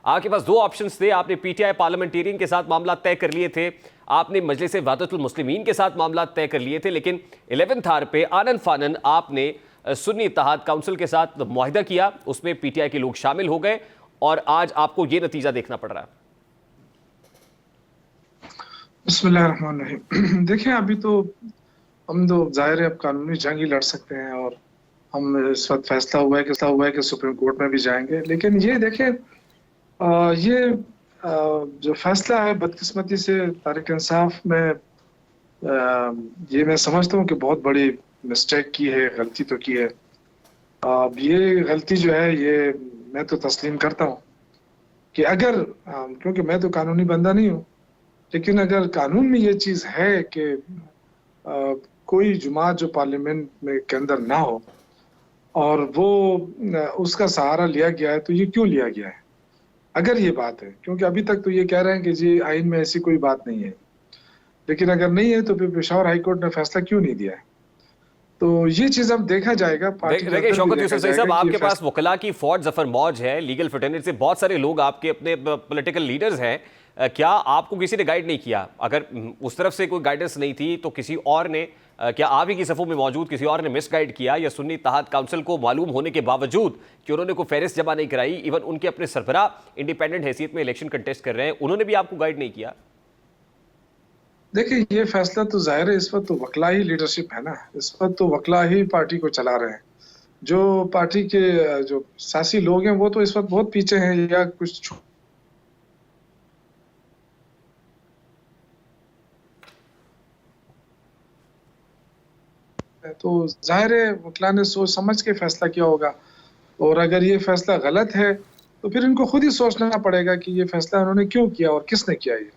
आपके पास दो ऑप्शंस थे। आपने पीटीआई पार्लियामेंटेरियन के साथ मामला तय कर लिए थे, आपने मजलिस वहदतुल मुस्लिमीन के साथ मामला तय कर लिए थे, लेकिन 11th आवर पे आनन फानन आपने सुन्नी इत्तेहाद काउंसिल के साथ मुआहिदा किया, उसमें पीटीआई के लोग शामिल हो गए और आज आपको ये नतीजा देखना पड़ रहा है। बिस्मिल्लाहिर्रहमानिर्रहीम। देखिए, अभी तो हम तो जाहिर है अब कानूनी जंग ही लड़ सकते हैं और हम इस वक्त फैसला हुआ है कि सुप्रीम कोर्ट में भी जाएंगे। लेकिन ये देखें, ये जो फैसला है बदकिस्मती से तहरीक इंसाफ में, ये मैं समझता हूँ कि बहुत बड़ी मिस्टेक की है, गलती तो की है। अब ये गलती जो है ये मैं तो तस्लीम करता हूँ कि अगर क्योंकि मैं तो कानूनी बंदा नहीं हूँ, लेकिन अगर कानून में ये चीज़ है कि कोई जुमात जो पार्लियामेंट में के अंदर ना हो और वो उसका सहारा लिया गया है, तो ये क्यों लिया गया है अगर ये बात है? क्योंकि अभी तक तो ये कह रहे हैं कि जी आइन में ऐसी कोई बात नहीं है, लेकिन अगर नहीं है तो फिर पेशावर हाईकोर्ट ने फैसला क्यों नहीं दिया है? तो ये चीज अब देखा जाएगा। देखिए शौकत यूसुफ सही साहब, आपके पास वकला की फौज जफर मौज है, लीगल फ्रेटर्निटी से बहुत सारे लोग आपके अपने पॉलिटिकल लीडर्स हैं। क्या आपको किसी ने गाइड नहीं किया? अगर उस तरफ से कोई गाइडेंस नहीं थी तो किसी और ने, क्या आप ही की सफ़ों में मौजूद किसी और ने मिस गाइड किया, या सुन्नी इत्तेहाद काउंसिल को मालूम होने के बावजूद कि उन्होंने कोई फहरिस्त जमा नहीं कराई, इवन उनके अपने सरबरा इंडिपेंडेंट हैसियत में इलेक्शन कंटेस्ट कर रहे हैं, उन्होंने भी आपको गाइड नहीं किया? देखिए, ये फैसला तो जाहिर है इस वक्त तो वकला ही लीडरशिप है ना, इस वक्त तो वकला ही पार्टी को चला रहे हैं। जो पार्टी के जो सियासी लोग हैं वो तो इस वक्त बहुत पीछे हैं या कुछ तो जाहिर है वकला ने सोच समझ के फैसला किया होगा, और अगर ये फैसला गलत है तो फिर इनको खुद ही सोचना पड़ेगा कि ये फैसला उन्होंने क्यों किया और किसने किया ये।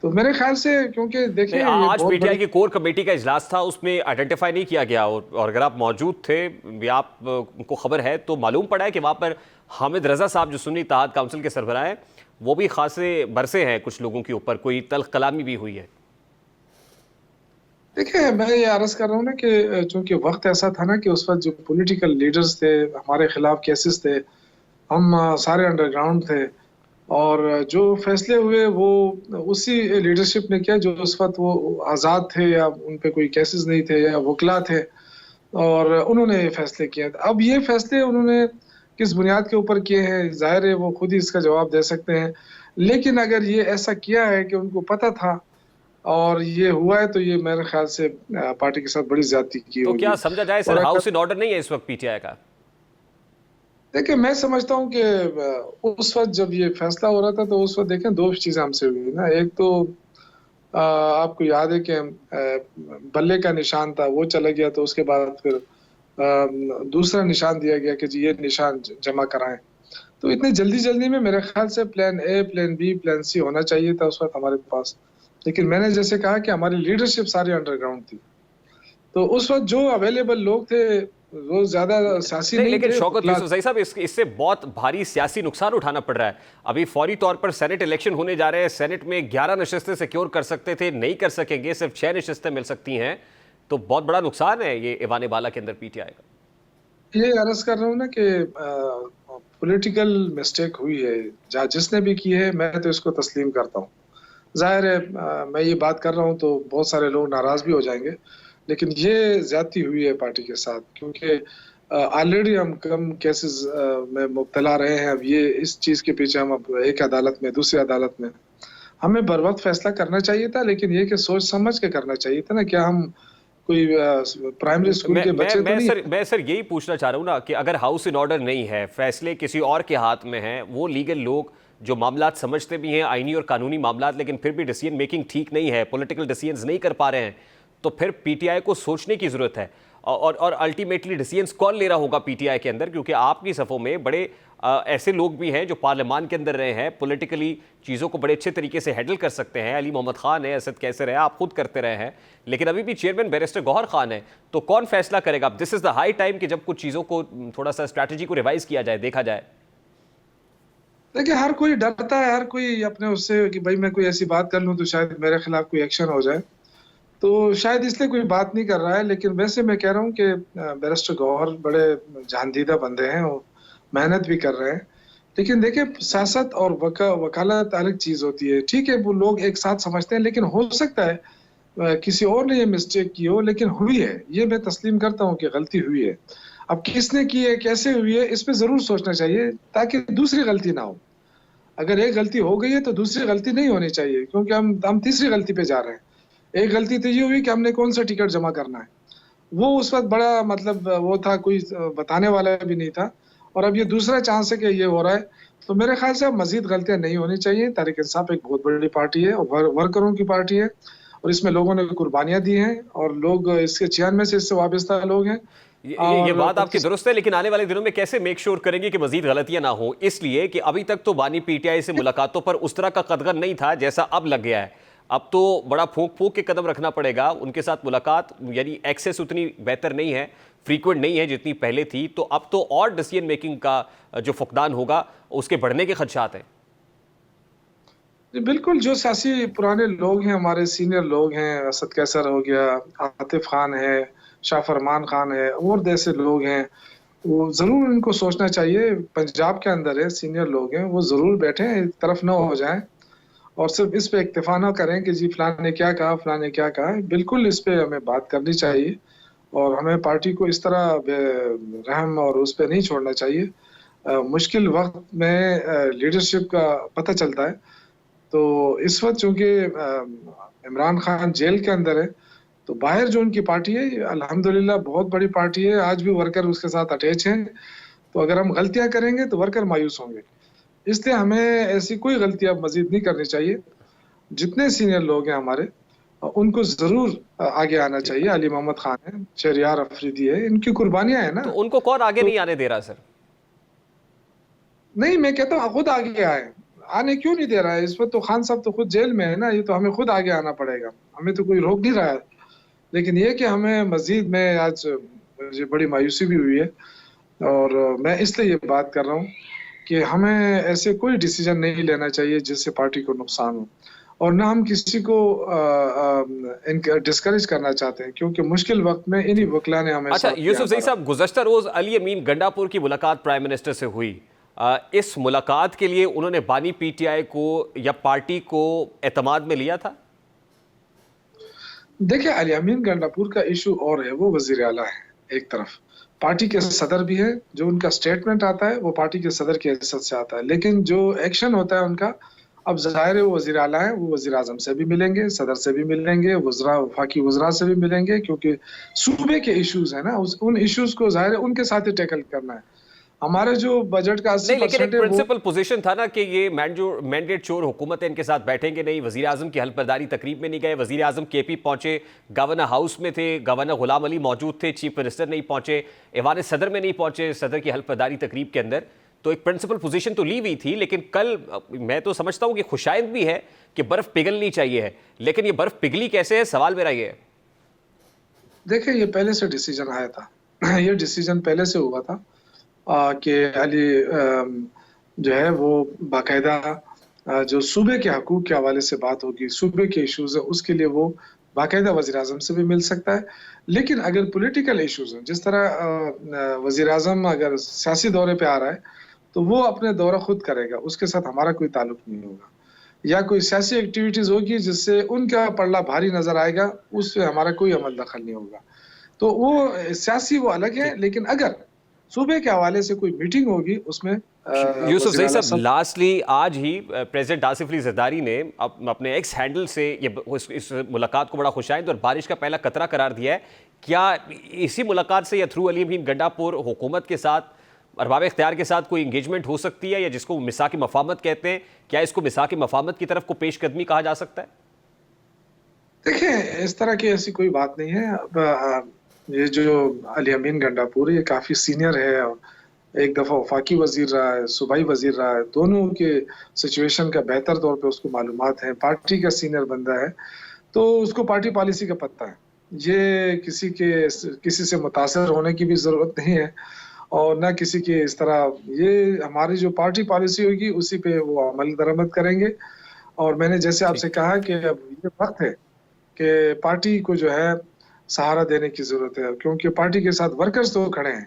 तो मेरे ख्याल से, क्योंकि देखिए आज पीटीआई की कोर कमेटी का इजलास था, उसमें आइडेंटिफाई नहीं किया गया, और अगर आप मौजूद थे या आपको खबर है तो मालूम पड़ा है कि वहां पर हामिद रजा साहब जो सुन्नी इत्तेहाद काउंसिल के सरबराह हैं, वो भी खासे बरसे हैं कुछ लोगों के ऊपर, कोई तल्ख कलामी भी हुई है। देखिए, मैं ये अर्ज कर रहा हूँ ना कि चूंकि वक्त ऐसा था ना कि उस वक्त जो पॉलिटिकल लीडर्स थे, हमारे खिलाफ केसेस थे, हम सारे अंडरग्राउंड थे, और जो फैसले हुए वो उसी लीडरशिप ने किया जो उस वक्त वो आज़ाद थे या उन पे कोई केसेस नहीं थे या वकला थे, और उन्होंने ये फैसले किए। अब ये फैसले उन्होंने किस बुनियाद के ऊपर किए हैं, जाहिर है वो खुद ही इसका जवाब दे सकते हैं। लेकिन अगर ये ऐसा किया है कि उनको पता था और ये हुआ है, तो ये मेरे ख्याल से पार्टी के साथ बड़ी ज्यादती की तो होगी। क्या समझा जाए सर, हाउस इन ऑर्डर नहीं है इस वक्त पीटीआई का? देखिए, मैं समझता हूँ कि उस वक्त जब ये फैसला हो रहा था तो उस वक्त देखें दो चीजें हमसे हुई ना। एक तो आपको याद है कि बल्ले का निशान था, वो चला गया, तो उसके बाद फिर दूसरा निशान दिया गया कि जी ये निशान जमा कराएं। तो इतनी जल्दी जल्दी में मेरे ख्याल से plan A, plan B, plan C होना चाहिए था उस वक्त हमारे पास। लेकिन मैंने जैसे कहा कि हमारी लीडरशिप सारी अंडरग्राउंड थी, तो उस वक्त जो अवेलेबल लोग थे वो ज्यादा सियासी नहीं लेकिन थे। शौकत यूसुफ सही साहब, इससे बहुत भारी सियासी नुकसान उठाना पड़ रहा है। अभी फौरी तौर पर सेनेट इलेक्शन होने जा रहे हैं, सेनेट में 11 नशिस्तें सिक्योर कर सकते थे, नहीं कर सकेंगे, सिर्फ 6 नशिस्तें मिल सकती हैं, तो बहुत बड़ा नुकसान है ये ईवान बाला के अंदर पीटीआई का। ये अर्ज कर रहा हूँ ना कि पॉलिटिकल मिस्टेक हुई है, जिसने भी की है, मैं तो इसको तस्लीम करता हूँ। जाहिर है मैं ये बात कर रहा हूँ तो बहुत सारे लोग नाराज भी हो जाएंगे, लेकिन ये ज्यादती हुई है पार्टी के साथ, क्योंकि ऑलरेडी हम कम केसेस में मुब्तला रहे हैं। अब ये इस चीज के पीछे हम अब एक अदालत में, दूसरी अदालत में, हमें बर वक्त फैसला करना चाहिए था, लेकिन ये कि सोच समझ के करना चाहिए था ना। क्या हम कोई प्राइमरी स्कूल के बच्चे तो नहीं? मैं सर यही पूछना चाह रहा हूँ ना कि अगर हाउस इन ऑर्डर नहीं है, फैसले किसी और के हाथ में हैं, वो लीगल लोग जो मामलात समझते भी हैं, आईनी और कानूनी मामलात, लेकिन फिर भी डिसीजन मेकिंग ठीक नहीं है, पॉलिटिकल डिसीजंस नहीं कर पा रहे हैं, तो फिर पीटीआई को सोचने की ज़रूरत है। और अल्टीमेटली डिसीजंस कौन ले रहा होगा पीटीआई के अंदर? क्योंकि आपकी सफ़ों में बड़े ऐसे लोग भी हैं जो पार्लियामान के अंदर रहे हैं, पॉलिटिकली चीज़ों को बड़े अच्छे तरीके से हैंडल कर सकते हैं। अली मोहम्मद खान है, असद कैसर है, आप खुद करते रहे हैं, लेकिन अभी भी चेयरमैन बैरिस्टर गौहर खान है, तो कौन फैसला करेगा? This is the high time कि जब कुछ चीज़ों को थोड़ा सा स्ट्रैटेजी को रिवाइज किया जाए, देखा जाए। देखिए, हर कोई डरता है, हर कोई अपने उससे कि भाई मैं कोई ऐसी बात कर लूं तो शायद मेरे खिलाफ कोई एक्शन हो जाए, तो शायद इसलिए कोई बात नहीं कर रहा है। लेकिन वैसे मैं कह रहा हूं कि बैरिस्टर गौहर बड़े जान दीदा बंदे हैं और मेहनत भी कर रहे हैं, लेकिन देखिए सियासत और वकालत अलग चीज होती है। ठीक है, वो लोग एक साथ समझते हैं, लेकिन हो सकता है किसी और ने ये मिस्टेक की हो, लेकिन हुई है, ये मैं तस्लीम करता हूँ कि गलती हुई है। अब किसने की है, कैसे हुई है, इस पे जरूर सोचना चाहिए ताकि दूसरी गलती ना हो। अगर एक गलती हो गई है तो दूसरी गलती नहीं होनी चाहिए, क्योंकि हम तीसरी गलती पे जा रहे हैं। एक गलती तो ये हुई कि हमने कौन सा टिकट जमा करना है, वो उस वक्त बड़ा मतलब वो था, कोई बताने वाला भी नहीं था। और अब ये दूसरा चांस है कि ये हो रहा है, तो मेरे ख्याल से अब मजीद गलतियां नहीं होनी चाहिए। तहरीक इंसाफ एक बहुत बड़ी पार्टी है और वर्करों की पार्टी है, और इसमें लोगों ने कुर्बानियां दी हैं, और लोग इसके 96 से इससे वाबस्ता लोग हैं। ये और बात आपकी दुरुस्त है, लेकिन आने वाले दिनों में कैसे मेक श्योर करेंगे कि मजीद गलतियां ना हो? इसलिए कि अभी तक तो बानी पीटीआई से मुलाकातों पर उस तरह का कदगन नहीं था जैसा अब लग गया है। अब तो बड़ा फूंक फूंक के कदम रखना पड़ेगा उनके साथ मुलाकात, यानी एक्सेस उतनी बेहतर नहीं है, फ्रीक्वेंट नहीं है जितनी पहले थी। तो अब तो और डिसीजन मेकिंग का जो फुकदान होगा उसके बढ़ने के खदशात हैं। जी, बिल्कुल। जो सियासी पुराने लोग हैं, हमारे सीनियर लोग हैं, असद कैसर हो गया, आतिफ खान है, शाह फरमान खान है, और जैसे लोग हैं, वो ज़रूर इनको सोचना चाहिए। पंजाब के अंदर है, सीनियर लोग हैं, वो ज़रूर बैठें, एक तरफ ना हो जाएं, और सिर्फ इस पे इक्तफा ना करें कि जी फलां ने क्या कहा, फलां ने क्या कहा। बिल्कुल इस पे हमें बात करनी चाहिए, और हमें पार्टी को इस तरह रहम और उस पे नहीं छोड़ना चाहिए। मुश्किल वक्त में लीडरशिप का पता चलता है। तो इस वक्त चूंकि इमरान खान जेल के अंदर है, तो बाहर जो उनकी पार्टी है, अल्हम्दुलिल्लाह बहुत बड़ी पार्टी है, आज भी वर्कर उसके साथ अटैच हैं। तो अगर हम गलतियां करेंगे तो वर्कर मायूस होंगे, इसलिए हमें ऐसी कोई गलती अब मजीद नहीं करनी चाहिए। जितने सीनियर लोग हैं हमारे, उनको जरूर आगे आना चाहिए। अली मोहम्मद खान है, शहरियार अफरीदी है, इनकी कुर्बानियां है ना। तो उनको कौन आगे तो नहीं आने दे रहा सर? नहीं, मैं कहता हूँ खुद आगे आए। आने क्यों नहीं दे रहा है? इस वक्त तो खान साहब तो खुद जेल में है ना, ये तो हमें खुद आगे आना पड़ेगा, हमें तो कोई रोक नहीं रहा है। लेकिन ये कि हमें मजीद में आज मुझे बड़ी मायूसी भी हुई है, और मैं इसलिए ये बात कर रहा हूँ कि हमें ऐसे कोई डिसीजन नहीं लेना चाहिए जिससे पार्टी को नुकसान हो, और ना हम किसी को डिस्करेज करना चाहते हैं, क्योंकि मुश्किल वक्त में इन्हीं वकला ने हमें अच्छा साथ दिया यूसुफ जई हमारा। साहब, गुज़श्ता रोज अली अमीन गंडापुर की मुलाकात प्राइम मिनिस्टर से हुई। इस मुलाकात के लिए उन्होंने बानी पीटीआई को या पार्टी को एतमाद में लिया था? देखिए, अली अमीन गंडापुर का इशू और है, वो वजीर आला है एक तरफ, पार्टी के सदर भी है। जो उनका स्टेटमेंट आता है वो पार्टी के सदर की हैसियत से आता है, लेकिन जो एक्शन होता है उनका, अब जाहिर है वो वजीर आला है, वो वजीर आजम से भी मिलेंगे, सदर से भी मिलेंगे, वज़रा वफाकी वज़रा से भी मिलेंगे, क्योंकि सूबे के इश्यूज है ना, उन इश्यूज को जाहिर है उनके साथ ही टैकल करना है। हमारे जो बजट का नहीं, लेकिन 80% एक है वो। प्रिंसिपल पोजीशन था ना कि ये मैंडेट चोर हुकूमत है, इनके साथ बैठेंगे नहीं। वजीर आजम की हल्फबरदारी तकरीब में नहीं गए, वजीर आजम केपी पहुंचे, गवर्नर हाउस में थे, गवर्नर गुलाम अली मौजूद थे, चीफ मिनिस्टर नहीं पहुंचे, ऐवान सदर में नहीं पहुंचे सदर की हल्फबरदारी तकरीब के अंदर। तो एक प्रिंसिपल पोजीशन तो ली हुई थी, लेकिन कल मैं तो समझता हूं कि खुशाइंद भी है कि बर्फ पिघलनी चाहिए है, लेकिन ये बर्फ पिघली कैसे है, सवाल मेरा ये है। देखिए, ये पहले से डिसीजन आया था ये डिसीजन पहले से हुआ था कि अली जो है वो बाकायदा जो सूबे के हकूक के हवाले से बात होगी, सूबे के इश्यूज है, उसके लिए वो बाकायदा वज़ीर आज़म से भी मिल सकता है। लेकिन अगर पॉलिटिकल इश्यूज हैं, जिस तरह वज़ीर आज़म अगर सियासी दौरे पे आ रहा है, तो वो अपने दौरा खुद करेगा, उसके साथ हमारा कोई ताल्लुक नहीं होगा। या कोई सियासी एक्टिविटीज होगी जिससे उनका पल्ला भारी नजर आएगा, उससे हमारा कोई अमल दखल नहीं होगा। तो वो सियासी वो अलग है, ठीक। लेकिन अगर सूबे के हवाले से कोई मीटिंग होगी, उसमें यूसुफ वज़ीर जई आला साहब, साहब। लास्टली आज ही प्रेसिडेंट आसिफ अली जरदारी ने अपने एक्स हैंडल से इस मुलाकात को बड़ा खुशाइंद और बारिश का पहला कतरा करार दिया है। क्या इसी मुलाकात से या थ्रू अली अमीन गंडापुर हुकूमत के साथ, अरबाब इख्तियार के साथ कोई इंगेजमेंट हो सकती है, या जिसको मिसाकी मफाहमत कहते हैं, क्या इसको मिसाकी मफाहमत की तरफ को पेशकदमी कहा जा सकता है? देखिए, इस तरह की ऐसी कोई बात नहीं है। अब ये जो अली अमीन गंडापुर, ये काफी सीनियर है, और एक दफा वफाकी वजीर रहा है, सूबाई वजीर रहा है, दोनों के सिचुएशन का बेहतर तौर पे उसको मालूमात है, पार्टी का सीनियर बंदा है, तो उसको पार्टी पॉलिसी का पता है। ये किसी से मुतासर होने की भी जरूरत नहीं है, और ना किसी के इस तरह। ये हमारी जो पार्टी पॉलिसी होगी उसी पे वो अमल दरामद करेंगे। और मैंने जैसे ठीक। आपसे कहा कि अब ये वक्त है कि पार्टी को जो है सहारा देने की जरूरत है, क्योंकि पार्टी के साथ वर्कर्स तो खड़े हैं।